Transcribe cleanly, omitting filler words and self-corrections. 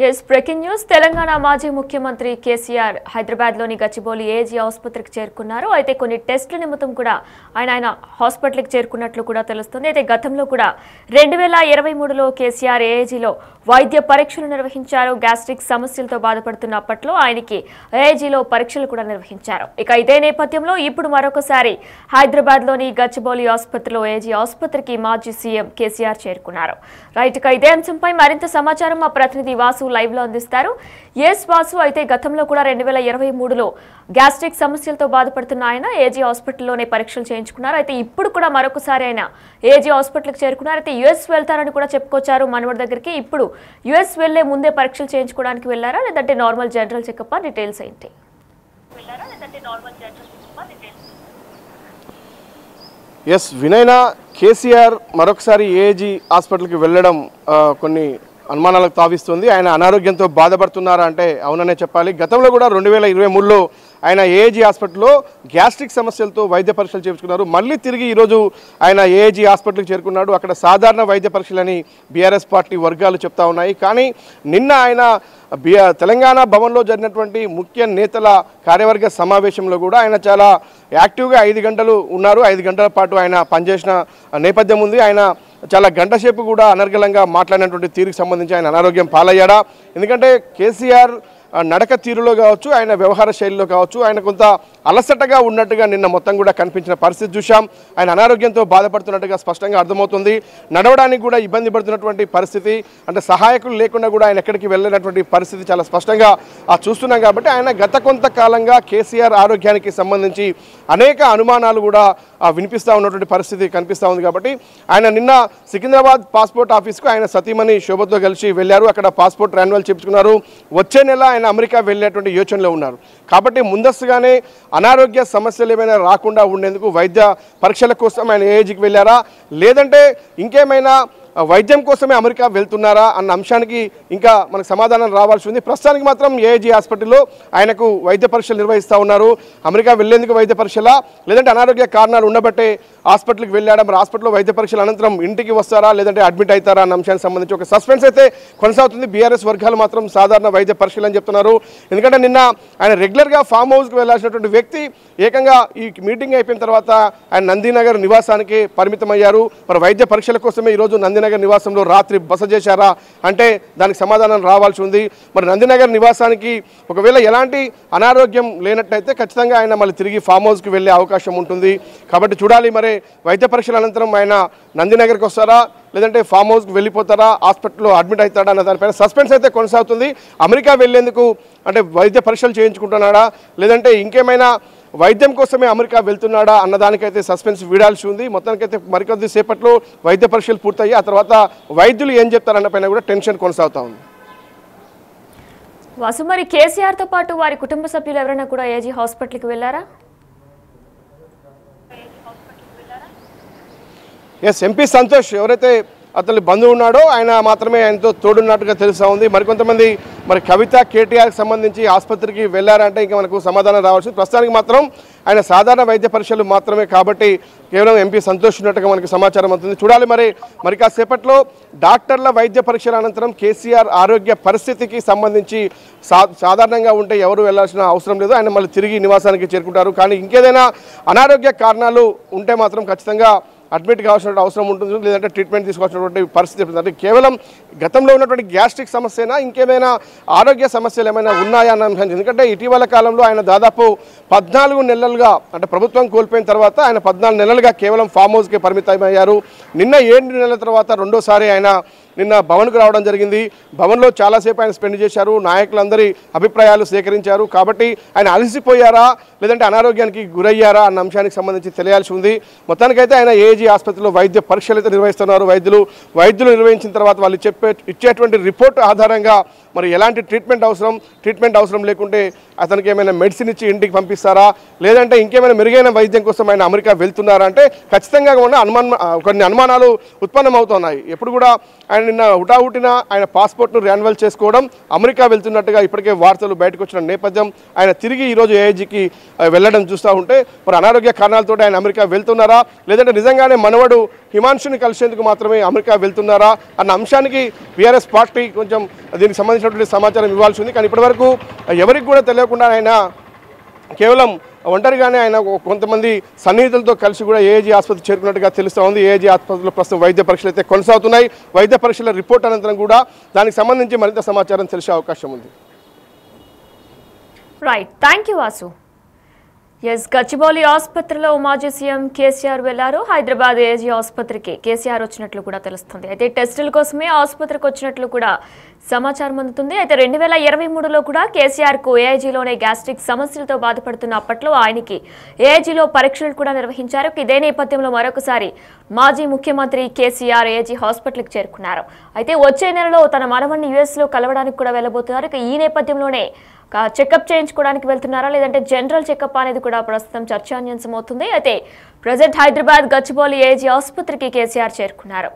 Yes, breaking news. Telangana మాజీ ముఖ్యమంత్రి కేసీఆర్ హైదరాబాద్ లోని గచ్చిబౌలి ఏజీ ఆసుపత్రికి చేరుకున్నారు. అయితే కొన్ని టెస్టుల నిమిత్తం కూడా ఆయన హాస్పిటల్కి చేరుకున్నట్లు కూడా తెలుస్తుంది. అయితే గతంలో కూడా 2023లో కేసీఆర్ ఏజీలో వైద్య పరీక్షలు నిర్వహించారు. గ్యాస్ట్రిక్ సమస్యలతో బాధపడుతున్న అప్పట్లో ఆయనకి ఏజీలో పరీక్షలు కూడా నిర్వహించారు. ఇక ఇదే నేపథ్యంలో ఇప్పుడు మరొకసారి హైదరాబాద్ లోని గచ్చిబౌలి ఆసుపత్రిలో ఏజీ ఆసుపత్రికి మాజీ సీఎం కేసీఆర్ చేరుకున్నారు. రైట్, ఇక ఇదే అంశంపై మరింత సమాచారం మా ప్రతినిధి వాసు లైవ్ లో అందిస్తారు. ఎస్ వాసు, అయితే గతంలో కూడా 2023లో గ్యాస్ట్రిక్ సమస్యలతో బాధపడుతున్న ఆయన ఏజీ హాస్పిటల్లోనే పరీక్షలు చేయించుకున్నారు. అయితే ఇప్పుడు కూడా మరొకసారి ఆయన ఏజీ హాస్పిటల్కి చేరుకున్నారు. అయితే యుఎస్ వెళ్తారని కూడా చెప్పుకొచ్చారు మనవడి దగ్గరికి. ఇప్పుడు యుఎస్ వెళ్లే ముందే పరీక్షలు చేయించుకోవడానికి వెళ్ళారా, లేదంటే నార్మల్ జనరల్ చెకప్? డీటెయిల్స్ ఏంటి? ఎస్ వినయనా, కేసీఆర్ మరొకసారి ఏజీ హాస్పిటల్కి వెళ్ళడం కొన్ని అనుమానాలకు తావిస్తుంది. ఆయన అనారోగ్యంతో బాధపడుతున్నారా అంటే అవుననే చెప్పాలి. గతంలో కూడా 2023లో ఆయన ఏజీ హాస్పిటల్లో గ్యాస్ట్రిక్ సమస్యలతో వైద్య పరీక్షలు చేయించుకున్నారు. మళ్ళీ తిరిగి ఈరోజు ఆయన ఏజీ హాస్పిటల్కి చేరుకున్నాడు. అక్కడ సాధారణ వైద్య పరీక్షలని బీఆర్ఎస్ పార్టీ వర్గాలు చెప్తా ఉన్నాయి. కానీ నిన్న ఆయన తెలంగాణ భవన్లో జరిగినటువంటి ముఖ్య నేతల కార్యవర్గ సమావేశంలో కూడా ఆయన చాలా యాక్టివ్గా 5 గంటలు ఉన్నారు. 5 గంటల పాటు ఆయన పనిచేసిన నేపథ్యం ఉంది. ఆయన చాలా గంట సేపు కూడా అనర్గళంగా మాట్లాడినటువంటి తీరుకు సంబంధించి ఆయన అనారోగ్యం పాలయ్యాడా? ఎందుకంటే కేసీఆర్ నడక తీరులో కావచ్చు, ఆయన వ్యవహార శైలిలో కావచ్చు, ఆయన కొంత అలసటగా ఉన్నట్టుగా నిన్న మొత్తం కూడా కనిపించిన పరిస్థితి చూశాం. ఆయన అనారోగ్యంతో బాధపడుతున్నట్టుగా స్పష్టంగా అర్థమవుతుంది. నడవడానికి కూడా ఇబ్బంది పడుతున్నటువంటి పరిస్థితి, అంటే సహాయకులు లేకుండా కూడా ఆయన ఎక్కడికి వెళ్ళినటువంటి పరిస్థితి చాలా స్పష్టంగా చూస్తున్నాం. కాబట్టి ఆయన గత కొంతకాలంగా కేసీఆర్ ఆరోగ్యానికి సంబంధించి అనేక అనుమానాలు కూడా వినిపిస్తూ ఉన్నటువంటి పరిస్థితి కనిపిస్తూ ఉంది. కాబట్టి ఆయన నిన్న సికింద్రాబాద్ పాస్పోర్ట్ ఆఫీస్కు ఆయన సతీమణి శోభతో కలిసి వెళ్ళారు. అక్కడ పాస్పోర్ట్ రెన్యువల్ చేయించుకున్నారు. వచ్చే నెల ఆయన అమెరికా వెళ్ళేటువంటి యోచనలో ఉన్నారు. కాబట్టి ముందస్తుగానే అనారోగ్య సమస్యలు ఏమైనా రాకుండా ఉండేందుకు వైద్య పరీక్షల కోసం ఆయన ఏజీకి వెళ్ళారా, లేదంటే ఇంకేమైనా వైద్యం కోసమే అమెరికా వెళ్తున్నారా అన్న అంశానికి ఇంకా మనకు సమాధానం రావాల్సి ఉంది. ప్రస్తుతానికి మాత్రం ఏజీ హాస్పిటల్లో ఆయనకు వైద్య పరీక్షలు నిర్వహిస్తూ ఉన్నారు. అమెరికా వెళ్లేందుకు వైద్య పరీక్షలా, లేదంటే అనారోగ్య కారణాలు ఉండబట్టే హాస్పిటల్కి వెళ్ళాడా, మరి హాస్పిటల్లో వైద్య పరీక్షల అనంతరం ఇంటికి వస్తారా, లేదంటే అడ్మిట్ అవుతారా అన్న అంశానికి సంబంధించి ఒక సస్పెన్స్ అయితే కొనసాగుతుంది. బీఆర్ఎస్ వర్గాలు మాత్రం సాధారణ వైద్య పరీక్షలు అని చెప్తున్నారు. ఎందుకంటే నిన్న ఆయన రెగ్యులర్గా ఫామ్ హౌస్కి వెళ్లాల్సినటువంటి వ్యక్తి ఏకంగా ఈ మీటింగ్ అయిపోయిన తర్వాత ఆయన నందీనగర్ నివాసానికి పరిమితమయ్యారు. మరి వైద్య పరీక్షల కోసమే ఈరోజు నందీనగర్ నివాసంలో రాత్రి బస చేశారా అంటే దానికి సమాధానం రావాల్సి ఉంది. మరి నందీనగర్ నివాసానికి ఒకవేళ ఎలాంటి అనారోగ్యం లేనట్టయితే ఖచ్చితంగా ఆయన మళ్ళీ తిరిగి ఫామ్ హౌస్కి వెళ్ళే అవకాశం ఉంటుంది. కాబట్టి చూడాలి, మరి వైద్య పరీక్షల అనంతరం ఆయన నందీనగర్కి వస్తారా, లేదంటే ఫామ్ హౌస్కి వెళ్ళిపోతారా, హాస్పిటల్లో అడ్మిట్ అవుతాడా అన్న దానిపైన సస్పెన్స్ అయితే కొనసాగుతుంది. అమెరికా వెళ్లేందుకు అంటే వైద్య పరీక్షలు చేయించుకుంటున్నాడా, లేదంటే ఇంకేమైనా వైద్యం కోసమే అమెరికా వెళ్తున్నాడా అన్నదానికైతే సస్పెన్స్ వీడాల్సి ఉంది. మొత్తానికైతే మరికొద్ది సేపట్లో వైద్య పరీక్షలు పూర్తయ్యి ఆ తర్వాత వైద్యులు ఏం చెప్తారన్న పైన కూడా టెన్షన్ కొనసాగుతా ఉంది. వాసు, మరి కేసీఆర్తో పాటు వారి కుటుంబ సభ్యులు ఎవరైనా కూడా ఏజీ హాస్పిటల్కి వెళ్ళారా? ఎస్, ఎంపీ సంతోష్ ఎవరైతే అతని బంధువు ఉన్నాడో ఆయన మాత్రమే ఆయనతో తోడున్నట్టుగా తెలుస్తూ ఉంది. మరికొంతమంది మరి కవిత, కేటీఆర్కి సంబంధించి ఆసుపత్రికి వెళ్ళారంటే ఇంకా మనకు సమాధానం రావాల్సింది. ప్రస్తుతానికి మాత్రం ఆయన సాధారణ వైద్య పరీక్షలు మాత్రమే కాబట్టి కేవలం ఎంపీ సంతోష్ ఉన్నట్టుగా మనకు సమాచారం అవుతుంది. చూడాలి, మరి కాసేపట్లో డాక్టర్ల వైద్య పరీక్షల అనంతరం కేసీఆర్ ఆరోగ్య పరిస్థితికి సంబంధించి సాధారణంగా ఉంటే ఎవరు వెళ్లాల్సిన అవసరం లేదు. ఆయన మళ్ళీ తిరిగి నివాసానికి చేరుకుంటారు. కానీ ఇంకేదైనా అనారోగ్య కారణాలు ఉంటే మాత్రం ఖచ్చితంగా అడ్మిట్ కావాల్సిన అవసరం ఉంటుంది, లేదంటే ట్రీట్మెంట్ తీసుకోవాల్సినటువంటి పరిస్థితి. అంటే కేవలం గతంలో ఉన్నటువంటి గ్యాస్ట్రిక్ సమస్యనా, ఇంకేమైనా ఆరోగ్య సమస్యలు ఏమైనా ఉన్నాయా అన్న అంశం. ఎందుకంటే ఇటీవల కాలంలో ఆయన దాదాపు 14 నెలలుగా అంటే ప్రభుత్వం కోల్పోయిన తర్వాత ఆయన 14 నెలలుగా కేవలం ఫామ్ హౌస్కి పరిమితమయ్యారు. నిన్న 7 నెలల తర్వాత రెండోసారి ఆయన నిన్న భవన్కు రావడం జరిగింది. భవన్లో చాలాసేపు ఆయన స్పెండ్ చేశారు. నాయకులందరి అభిప్రాయాలు సేకరించారు. కాబట్టి ఆయన అలసిపోయారా, లేదంటే అనారోగ్యానికి గురయ్యారా అన్న అంశానికి సంబంధించి తెలియాల్సి ఉంది. మొత్తానికైతే ఆయన ఏజీ ఆసుపత్రిలో వైద్య పరీక్షలు అయితే నిర్వహిస్తున్నారు. వైద్యులు నిర్వహించిన తర్వాత వాళ్ళు ఇచ్చేటువంటి రిపోర్ట్ ఆధారంగా మరి ఎలాంటి ట్రీట్మెంట్ అవసరం లేకుంటే అతనికి ఏమైనా మెడిసిన్ ఇచ్చి ఇంటికి పంపిస్తారా, లేదంటే ఇంకేమైనా మెరుగైన వైద్యం కోసం ఆయన అమెరికా వెళ్తున్నారా అంటే ఖచ్చితంగా కొన్ని అనుమానాలు ఉత్పన్నమవుతున్నాయి. ఎప్పుడు కూడా ఆయన నిన్న హుటాహుటిన ఆయన పాస్పోర్ట్ను రెన్యువల్ చేసుకోవడం, అమెరికా వెళ్తున్నట్టుగా ఇప్పటికే వార్తలు బయటకు వచ్చిన నేపథ్యం ఆయన తిరిగి ఈరోజు ఏజీకి వెళ్ళడం చూస్తూ ఉంటే మరి అనారోగ్య కారణాలతో ఆయన అమెరికా వెళ్తున్నారా, లేదంటే నిజంగానే మనవడు హిమాంశుని కలిసేందుకు మాత్రమే అమెరికా వెళ్తున్నారా అన్న అంశానికి బీఆర్ఎస్ పార్టీ కొంచెం దీనికి సంబంధించినటువంటి సమాచారం ఇవ్వాల్సి ఉంది. కానీ ఇప్పటివరకు ఎవరికి కూడా తెలియకుండా ఆయన కేవలం ఒంటరిగానే ఆయన కొంతమంది సన్నిహితులతో కలిసి కూడా ఏఏజీ ఆసుపత్రి చేరుకున్నట్టుగా తెలుస్తూ ఉంది. ఏఏజీ ఆసుపత్రిలో ప్రస్తుతం వైద్య పరీక్షలు అయితే కొనసాగుతున్నాయి. వైద్య పరీక్షల రిపోర్ట్ అనంతరం కూడా దానికి సంబంధించి మరింత సమాచారం తెలిసే అవకాశం ఉంది. Right, thank you Vasu. Yes, Gachibowli ఆసుపత్రిలో మాజీ సీఎం కేసీఆర్ వెళ్లారు. హైదరాబాద్ ఏజీ ఆసుపత్రికి కేసీఆర్ వచ్చినట్లు కూడా తెలుస్తుంది. అయితే టెస్టుల కోసమే ఆసుపత్రికి వచ్చినట్లు కూడా సమాచారం అందుతుంది. అయితే 2023లో కూడా కేసీఆర్కు ఏఐజీలోనే గ్యాస్ట్రిక్ సమస్యలతో బాధపడుతున్న అప్పట్లో ఆయనకి ఏఐజీలో పరీక్షలు కూడా నిర్వహించారు. ఇదే నేపథ్యంలో మరొకసారి మాజీ ముఖ్యమంత్రి కేసీఆర్ ఏఐజీ హాస్పిటల్కి చేరుకున్నారు. అయితే వచ్చే నెలలో తన మనవణ్ణి యుఎస్లో కలవడానికి కూడా వెళ్ళబోతున్నారు. ఈ నేపథ్యంలోనే చెకప్ చేయించుకోవడానికి వెళ్తున్నారా లేదంటే జనరల్ చెకప్ అనేది కూడా ప్రస్తుతం చర్చాన్యాంశం అవుతుంది. అయితే ప్రజెంట్ హైదరాబాద్ గచ్చిబౌలి ఏజీ ఆసుపత్రికి కేసీఆర్ చేరుకున్నారు.